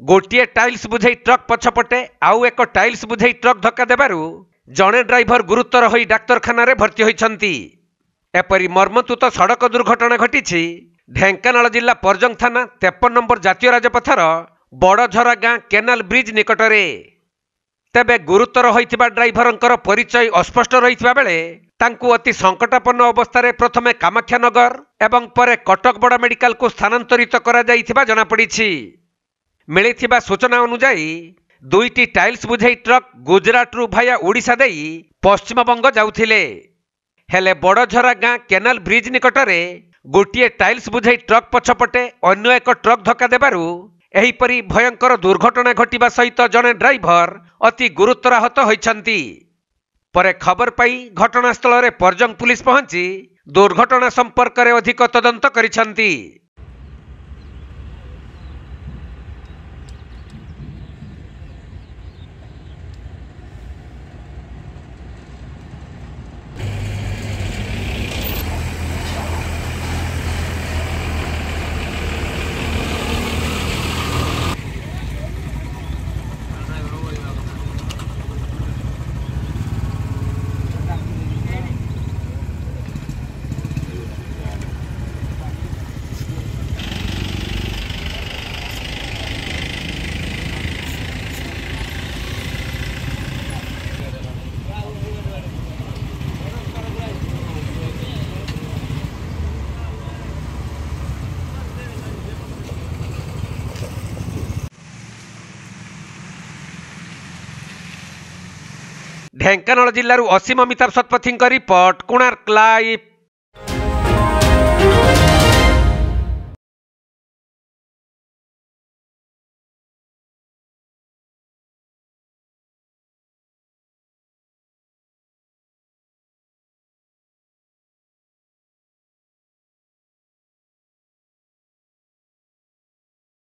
गोटे टाइल्स बुझे ट्रक पछपटे आउ एक टाइल्स बुझे ट्रक धक्का देबारु जड़े ड्राइवर गुरुतर होई डाक्तरखाना रे भर्ती होइछंती। एपरी मर्मन्तुत सड़क दुर्घटना घटी ढेंकानाल जिला परजंग थाना 53 नंबर जातीय राजपथर बड़झरा गाँ केनाल ब्रिज निकटरे। तेबे गुरुतर होइथिबा ड्राइवरंकर परिचय अस्पष्ट रहिथिबा बेले तांकु अति संकटापन्न अवस्था प्रथमे कामाख्यानगर एवं परे कटक बड़ मेडिकल को स्थानांतरित करा जाइथिबा जଣା पड़िछि। मिलिथिबा सूचना अनुसार दुईटी टाइल्स बुझे ट्रक गुजरात रु भाया ओडिशा देई पश्चिमबंग जाउथिले। हेले बड़झरा गाँ केनाल ब्रिज निकटरे गोटे टाइल्स बुझे ट्रक पछपटे अन्य एक ट्रक धक्का देबारु एहीपरी भयंकर दुर्घटना घटिबा सहित जड़े ड्राइवर अति गुरुतर आहत होइछंती। परे खबर पाई घटनास्थल रे परजंग पुलिस पहुंची दुर्घटना संपर्क रे अधिक तदंत करिछंती। ढेंकानाल जिल्लारू असीम अमिताभ शतपथी रिपोर्ट कोणार्क लाइव।